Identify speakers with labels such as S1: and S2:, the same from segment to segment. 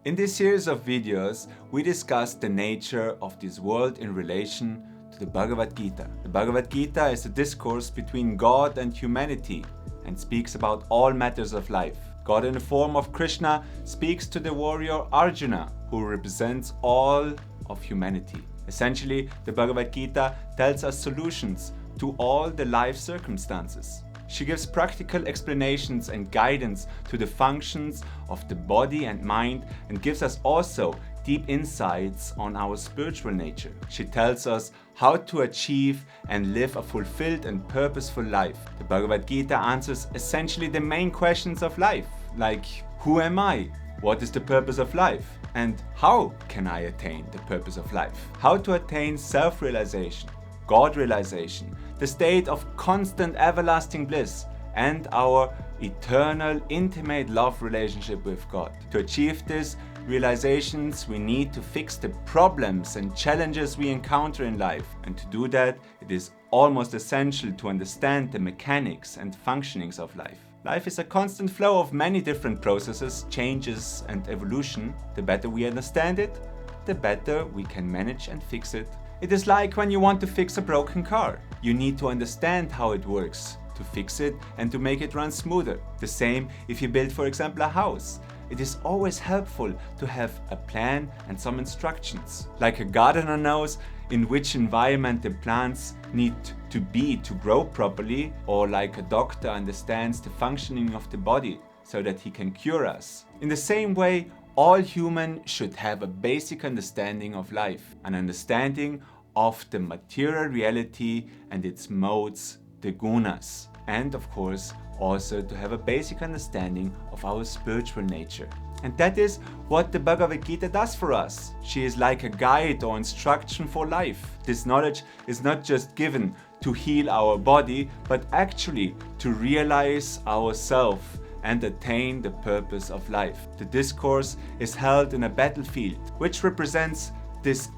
S1: In this series of videos, we discuss the nature of this world in relation to the Bhagavad Gita. The Bhagavad Gita is a discourse between God and humanity and speaks about all matters of life. God in the form of Krishna speaks to the warrior Arjuna, who represents all of humanity. Essentially, the Bhagavad Gita tells us solutions to all the life circumstances. She gives practical explanations and guidance to the functions of the body and mind and gives us also deep insights on our spiritual nature. She tells us how to achieve and live a fulfilled and purposeful life. The Bhagavad Gita answers essentially the main questions of life, like who am I? What is the purpose of life? And how can I attain the purpose of life? How to attain self-realization, God realization, the state of constant everlasting bliss, and our eternal intimate love relationship with God. To achieve these realizations, we need to fix the problems and challenges we encounter in life. And to do that, it is almost essential to understand the mechanics and functionings of life. Life is a constant flow of many different processes, changes, and evolution. The better we understand it, the better we can manage and fix it. It is like when you want to fix a broken car. You need to understand how it works to fix it and to make it run smoother. The same if you build, for example, a house. It is always helpful to have a plan and some instructions. Like a gardener knows in which environment the plants need to be to grow properly, or like a doctor understands the functioning of the body so that he can cure us. In the same way, all humans should have a basic understanding of life, an understanding of the material reality and its modes, the gunas, and of course also to have a basic understanding of our spiritual nature. And that is what the Bhagavad Gita does for us. She is like a guide or instruction for life. This knowledge is not just given to heal our body, but actually to realize ourselves and attain the purpose of life. The discourse is held in a battlefield, which represents this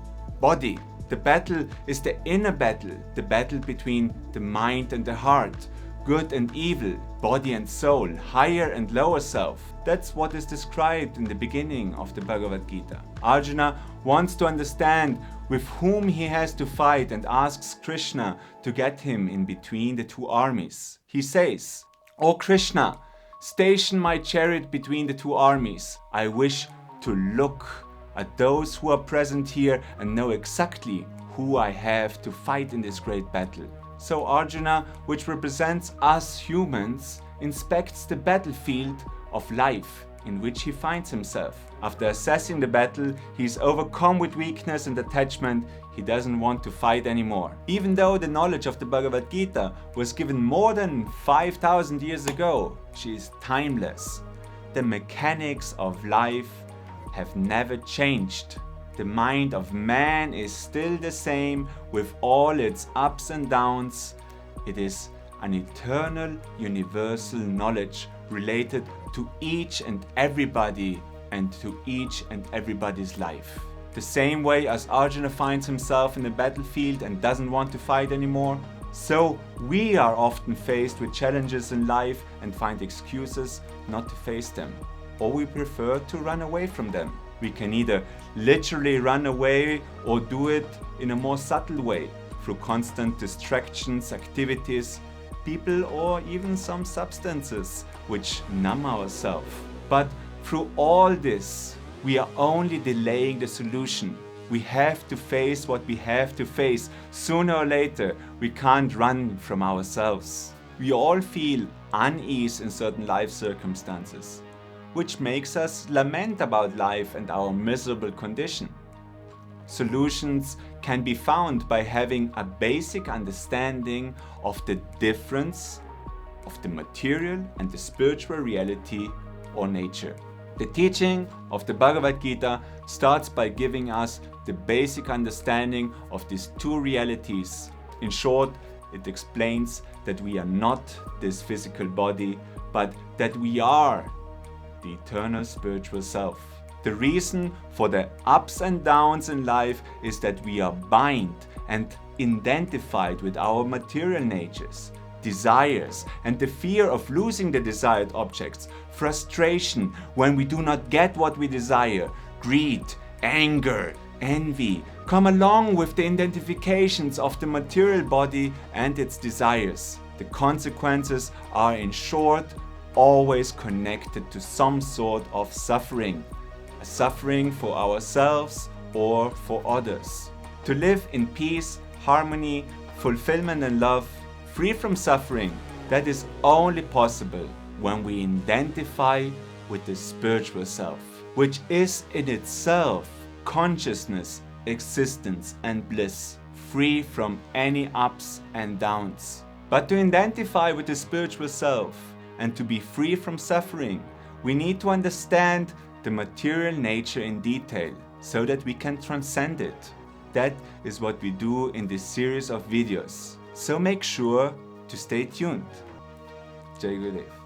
S1: body. The battle is the inner battle, the battle between the mind and the heart, good and evil, body and soul, higher and lower self. That's what is described in the beginning of the Bhagavad Gita. Arjuna wants to understand with whom he has to fight and asks Krishna to get him in between the two armies. He says, "O Krishna, station my chariot between the two armies. I wish to look at those who are present here and know exactly who I have to fight in this great battle." So Arjuna, which represents us humans, inspects the battlefield of life in which he finds himself. After assessing the battle, he is overcome with weakness and attachment. He doesn't want to fight anymore. Even though the knowledge of the Bhagavad Gita was given more than 5,000 years ago, she is timeless. The mechanics of life have never changed. The mind of man is still the same with all its ups and downs. It is an eternal, universal knowledge related to each and everybody and to each and everybody's life. The same way as Arjuna finds himself in the battlefield and doesn't want to fight anymore, so we are often faced with challenges in life and find excuses not to face them, or we prefer to run away from them. We can either literally run away or do it in a more subtle way through constant distractions, activities, people, or even some substances which numb ourselves. But through all this, we are only delaying the solution. We have to face what we have to face. Sooner or later, we can't run from ourselves. We all feel unease in certain life circumstances, which makes us lament about life and our miserable condition. Solutions can be found by having a basic understanding of the difference of the material and the spiritual reality or nature. The teaching of the Bhagavad Gita starts by giving us the basic understanding of these two realities. In short, it explains that we are not this physical body, but that we are the eternal spiritual self. The reason for the ups and downs in life is that we are bound and identified with our material natures. desires, and the fear of losing the desired objects, frustration when we do not get what we desire, greed, anger, envy, come along with the identifications of the material body and its desires. The consequences are, in short, always connected to some sort of suffering. A suffering for ourselves or for others. To live in peace, harmony, fulfillment and love, free from suffering, that is only possible when we identify with the spiritual self, which is in itself consciousness, existence and bliss, free from any ups and downs. But to identify with the spiritual self and to be free from suffering, we need to understand the material nature in detail so that we can transcend it. That is what we do in this series of videos. So make sure to stay tuned. Jai Gurudev.